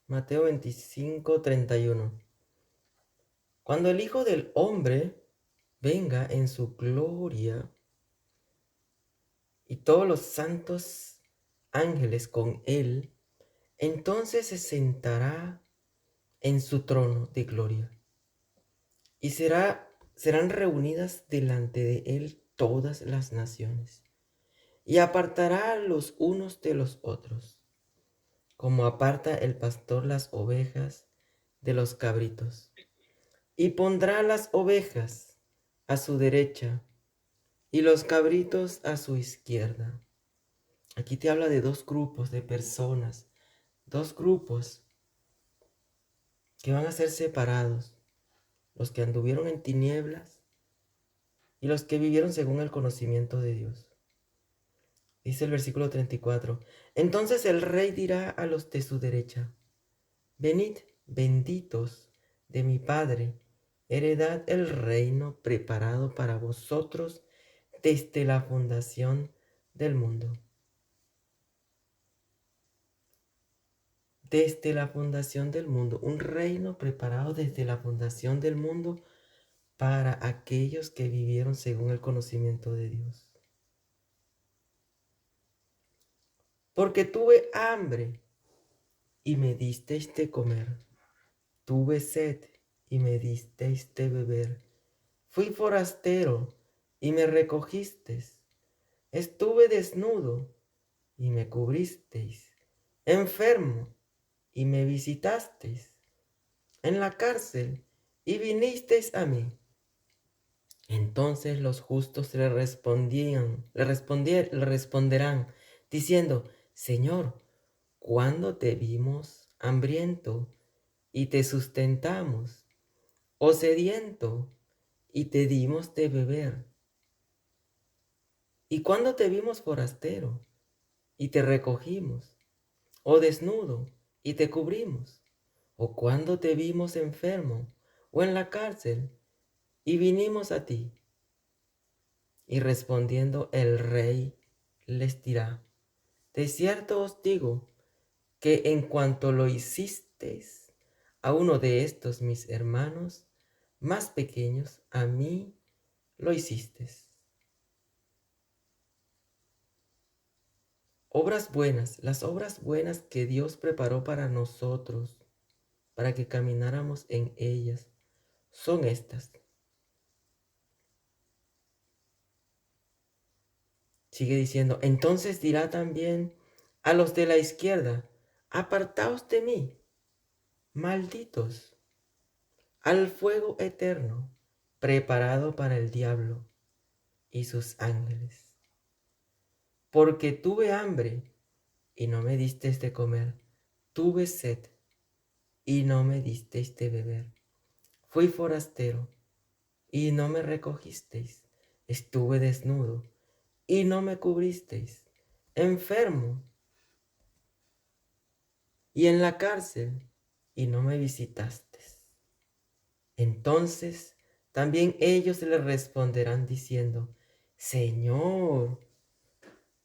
Mateo 25:31. Cuando el Hijo del Hombre venga en su gloria y todos los santos ángeles con él, entonces se sentará en su trono de gloria y serán reunidas delante de él todas las naciones y apartará a los unos de los otros, como aparta el pastor las ovejas de los cabritos, y pondrá las ovejas a su derecha y los cabritos a su izquierda. Aquí te habla de dos grupos de personas, dos grupos que van a ser separados, los que anduvieron en tinieblas y los que vivieron según el conocimiento de Dios. Dice el versículo 34, entonces el rey dirá a los de su derecha, venid, benditos de mi Padre, heredad el reino preparado para vosotros desde la fundación del mundo. Desde la fundación del mundo, un reino preparado desde la fundación del mundo para aquellos que vivieron según el conocimiento de Dios. Porque tuve hambre y me disteis de comer, tuve sed y me disteis de beber, fui forastero y me recogisteis, estuve desnudo y me cubristeis, enfermo y me visitasteis, en la cárcel y vinisteis a mí. Entonces los justos le responderán, diciendo, Señor, ¿cuándo te vimos hambriento y te sustentamos, o sediento y te dimos de beber? ¿Y cuándo te vimos forastero y te recogimos, o desnudo y te cubrimos? ¿O cuándo te vimos enfermo o en la cárcel y vinimos a ti? Y respondiendo el rey les dirá, de cierto os digo que en cuanto lo hicisteis a uno de estos mis hermanos más pequeños, a mí lo hicisteis. Obras buenas, las obras buenas que Dios preparó para nosotros, para que camináramos en ellas, son estas. Sigue diciendo, entonces dirá también a los de la izquierda, apartaos de mí, malditos, al fuego eterno, preparado para el diablo y sus ángeles. Porque tuve hambre y no me disteis de comer, tuve sed y no me disteis de beber, fui forastero y no me recogisteis, estuve desnudo y no me cubristeis, enfermo y en la cárcel y no me visitasteis. Entonces también ellos le responderán diciendo, Señor,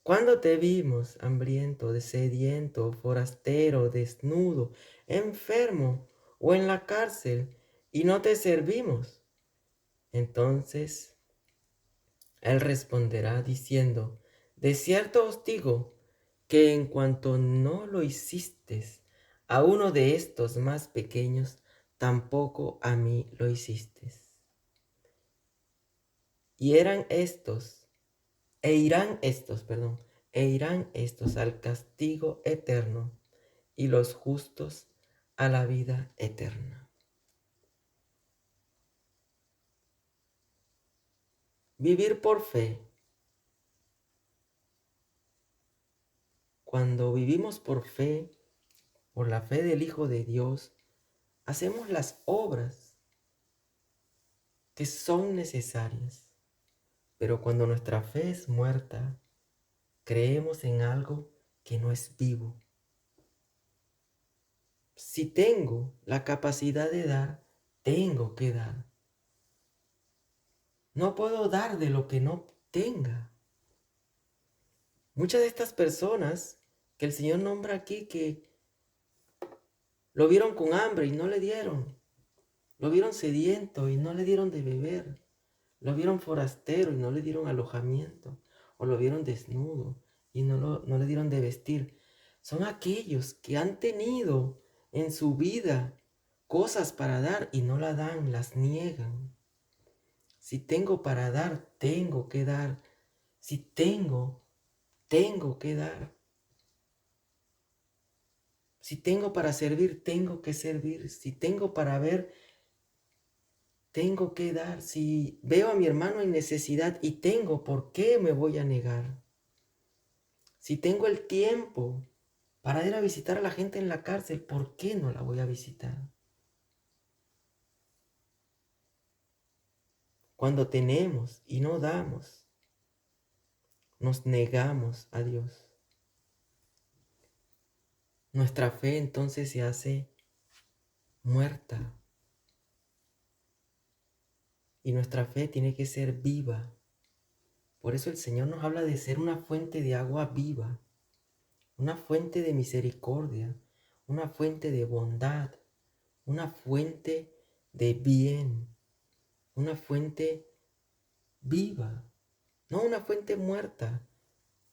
¿cuándo te vimos hambriento, sediento, forastero, desnudo, enfermo o en la cárcel y no te servimos? Entonces él responderá diciendo, de cierto os digo que en cuanto no lo hiciste a uno de estos más pequeños, tampoco a mí lo hiciste. Y eran estos, e irán estos al castigo eterno y los justos a la vida eterna. Vivir por fe. Cuando vivimos por fe, por la fe del Hijo de Dios, hacemos las obras que son necesarias. Pero cuando nuestra fe es muerta, creemos en algo que no es vivo. Si tengo la capacidad de dar, tengo que dar. No puedo dar de lo que no tenga. Muchas de estas personas que el Señor nombra aquí que Lo vieron con hambre y no le dieron. Lo vieron sediento y no le dieron de beber. Lo vieron forastero y no le dieron alojamiento. O lo vieron desnudo y no le dieron de vestir. Son aquellos que han tenido en su vida cosas para dar y no la dan, las niegan. Si tengo para dar, tengo que dar. Si tengo que dar. Si tengo para servir, tengo que servir. Si tengo para ver, tengo que dar. Si veo a mi hermano en necesidad y tengo, ¿por qué me voy a negar? Si tengo el tiempo para ir a visitar a la gente en la cárcel, ¿por qué no la voy a visitar? Cuando tenemos y no damos, nos negamos a Dios. Nuestra fe entonces se hace muerta. Y nuestra fe tiene que ser viva. Por eso el Señor nos habla de ser una fuente de agua viva, una fuente de misericordia, una fuente de bondad, una fuente de bien, una fuente viva, no una fuente muerta,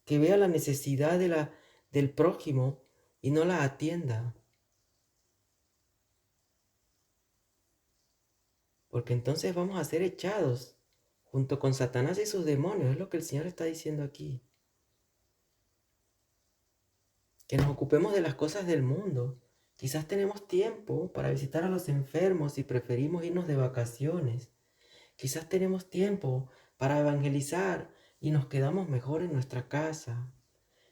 que vea la necesidad del prójimo y no la atienda. Porque entonces vamos a ser echados junto con Satanás y sus demonios, es lo que el Señor está diciendo aquí. Que nos ocupemos de las cosas del mundo. Quizás tenemos tiempo para visitar a los enfermos y preferimos irnos de vacaciones. Quizás tenemos tiempo para evangelizar y nos quedamos mejor en nuestra casa.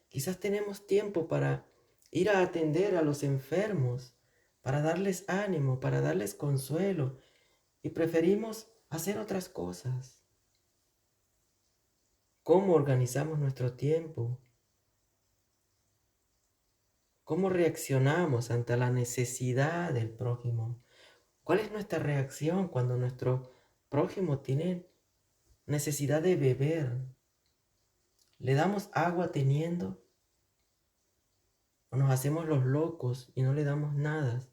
Quizás tenemos tiempo para ir a atender a los enfermos, para darles ánimo, para darles consuelo, y preferimos hacer otras cosas. ¿Cómo organizamos nuestro tiempo? ¿Cómo reaccionamos ante la necesidad del prójimo? ¿Cuál es nuestra reacción cuando nuestro prójimo tiene necesidad de beber? ¿Le damos agua teniendo? ¿O nos hacemos los locos y no le damos nada?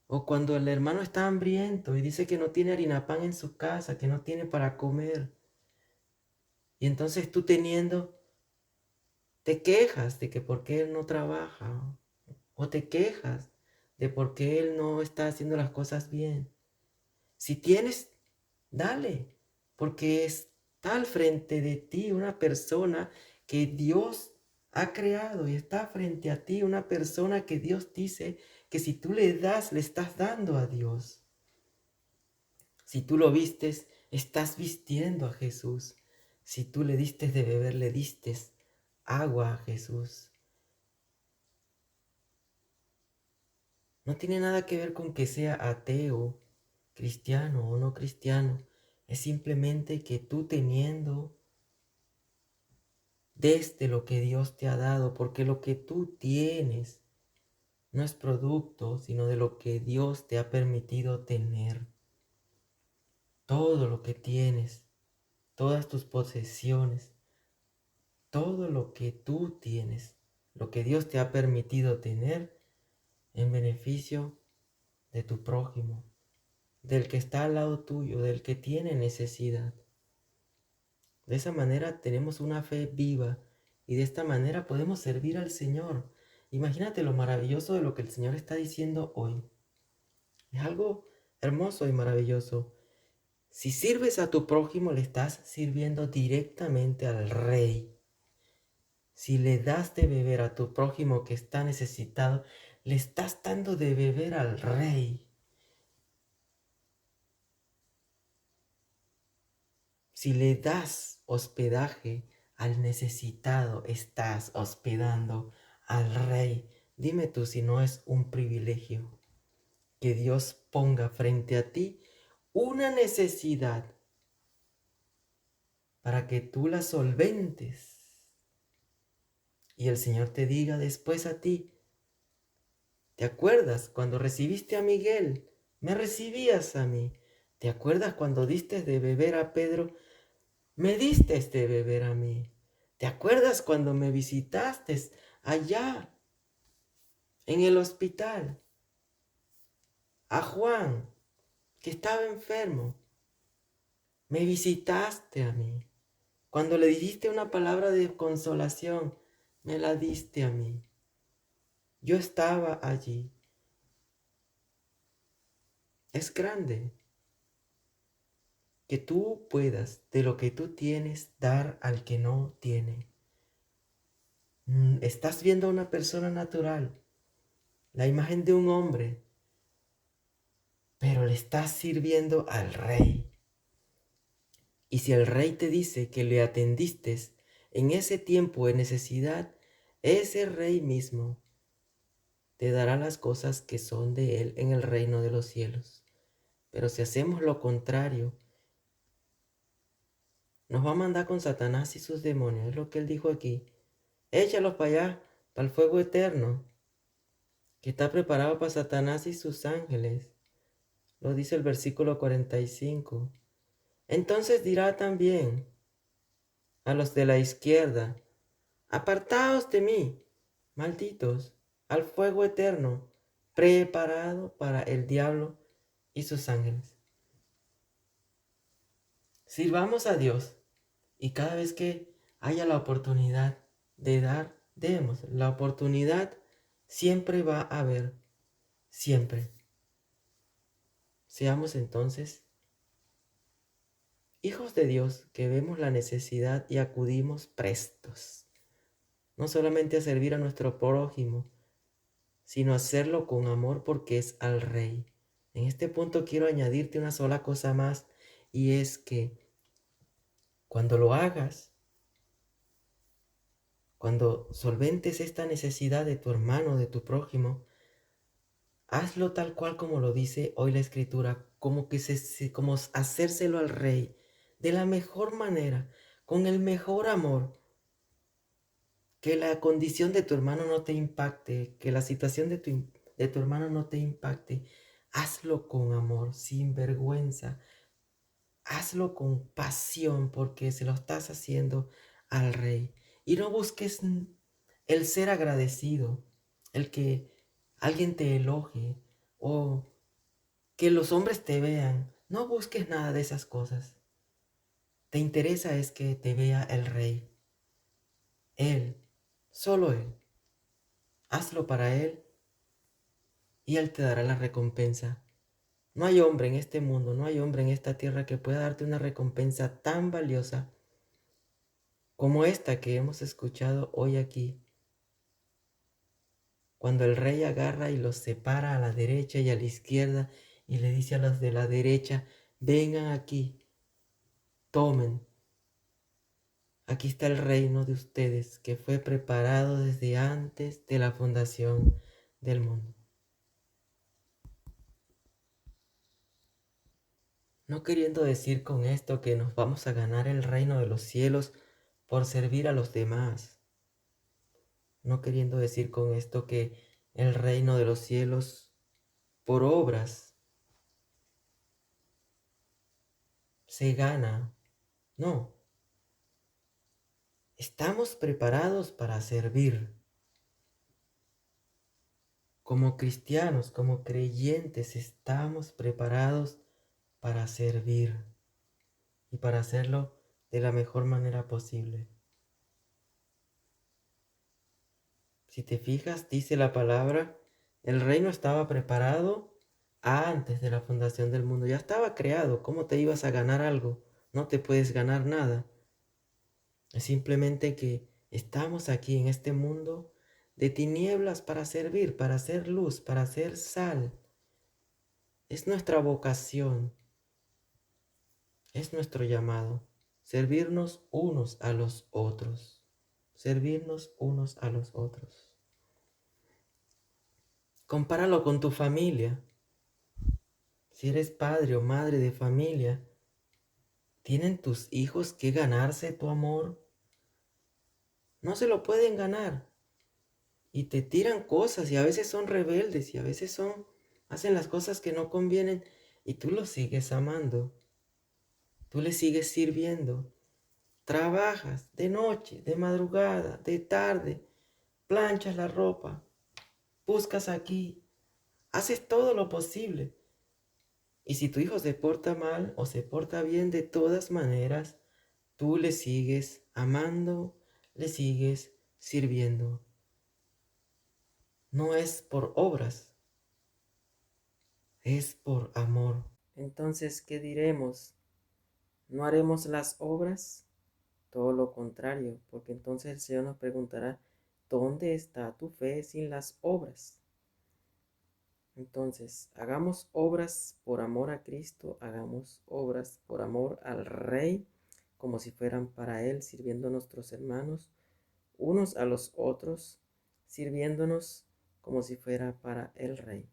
O cuando el hermano está hambriento y dice que no tiene harina pan en su casa, que no tiene para comer. Y entonces tú teniendo, te quejas de que por qué él no trabaja. O te quejas de por qué él no está haciendo las cosas bien. Si tienes, dale, porque está al frente de ti una persona que Dios ha creado y está frente a ti una persona que Dios dice que si tú le das, le estás dando a Dios. Si tú lo vistes, estás vistiendo a Jesús. Si tú le diste de beber, le diste agua a Jesús. No tiene nada que ver con que sea ateo, cristiano o no cristiano. Es simplemente que tú teniendo desde lo que Dios te ha dado, porque lo que tú tienes no es producto, sino de lo que Dios te ha permitido tener. Todo lo que tienes, todas tus posesiones, todo lo que tú tienes, lo que Dios te ha permitido tener en beneficio de tu prójimo, del que está al lado tuyo, del que tiene necesidad. De esa manera tenemos una fe viva y de esta manera podemos servir al Señor. Imagínate lo maravilloso de lo que el Señor está diciendo hoy. Es algo hermoso y maravilloso. Si sirves a tu prójimo, le estás sirviendo directamente al Rey. Si le das de beber a tu prójimo que está necesitado, le estás dando de beber al Rey. Si le das hospedaje al necesitado, estás hospedando al Rey. Dime tú si no es un privilegio que Dios ponga frente a ti una necesidad para que tú la solventes. Y el Señor te diga después a ti, ¿te acuerdas cuando recibiste a Miguel? Me recibías a mí. ¿Te acuerdas cuando diste de beber a Pedro? Me diste de beber a mí. ¿Te acuerdas cuando me visitaste allá en el hospital, a Juan, que estaba enfermo. Me visitaste a mí. Cuando le dijiste una palabra de consolación, me la diste a mí. Yo estaba allí. Es grande que tú puedas de lo que tú tienes dar al que no tiene. Estás viendo a una persona natural, la imagen de un hombre, pero le estás sirviendo al rey. Y si el rey te dice que le atendiste en ese tiempo de necesidad, ese rey mismo te dará las cosas que son de él en el reino de los cielos. Pero si hacemos lo contrario, nos va a mandar con Satanás y sus demonios. Es lo que él dijo aquí. Échalos para allá, para el fuego eterno, que está preparado para Satanás y sus ángeles. Lo dice el versículo 45. Entonces dirá también a los de la izquierda: apartaos de mí, malditos, al fuego eterno, preparado para el diablo y sus ángeles. Sirvamos a Dios y cada vez que haya la oportunidad de dar, demos. La oportunidad siempre va a haber, siempre. Seamos entonces hijos de Dios que vemos la necesidad y acudimos prestos, no solamente a servir a nuestro prójimo, sino hacerlo con amor porque es al Rey. En este punto quiero añadirte una sola cosa más, y es que cuando lo hagas, cuando solventes esta necesidad de tu hermano, de tu prójimo, hazlo tal cual como lo dice hoy la Escritura, como como hacérselo al Rey, de la mejor manera, con el mejor amor. Que la condición de tu hermano no te impacte, que la situación de tu hermano no te impacte. Hazlo con amor, sin vergüenza. Hazlo con pasión porque se lo estás haciendo al Rey. Y no busques el ser agradecido, el que alguien te elogie o que los hombres te vean. No busques nada de esas cosas. Te interesa es que te vea el Rey. Él, solo Él. Hazlo para Él y Él te dará la recompensa. No hay hombre en este mundo, no hay hombre en esta tierra que pueda darte una recompensa tan valiosa como esta que hemos escuchado hoy aquí. Cuando el Rey agarra y los separa a la derecha y a la izquierda y le dice a los de la derecha: vengan aquí, tomen. Aquí está el reino de ustedes que fue preparado desde antes de la fundación del mundo. No queriendo decir con esto que nos vamos a ganar el reino de los cielos por servir a los demás. No queriendo decir con esto que el reino de los cielos por obras se gana. No. Estamos preparados para servir. Como cristianos, como creyentes, estamos preparados para servir y para hacerlo de la mejor manera posible. Si te fijas, dice la palabra, el reino estaba preparado antes de la fundación del mundo. Ya estaba creado. ¿Cómo te ibas a ganar algo? No te puedes ganar nada. Es simplemente que estamos aquí en este mundo de tinieblas para servir, para hacer luz, para hacer sal. Es nuestra vocación, es nuestro llamado, servirnos unos a los otros, servirnos unos a los otros. Compáralo con tu familia. Si eres padre o madre de familia, ¿tienen tus hijos que ganarse tu amor? No se lo pueden ganar. Y te tiran cosas y a veces son rebeldes y a veces hacen las cosas que no convienen y tú los sigues amando. Tú les sigues sirviendo. Trabajas de noche, de madrugada, de tarde, planchas la ropa. buscas aquí, haces todo lo posible. Y si tu hijo se porta mal o se porta bien, de todas maneras, tú le sigues amando, le sigues sirviendo. No es por obras, es por amor. Entonces, ¿qué diremos? ¿No haremos las obras? Todo lo contrario, porque entonces el Señor nos preguntará, ¿dónde está tu fe sin las obras? Entonces, hagamos obras por amor a Cristo, hagamos obras por amor al Rey, como si fueran para Él, sirviendo a nuestros hermanos, unos a los otros, sirviéndonos como si fuera para el Rey.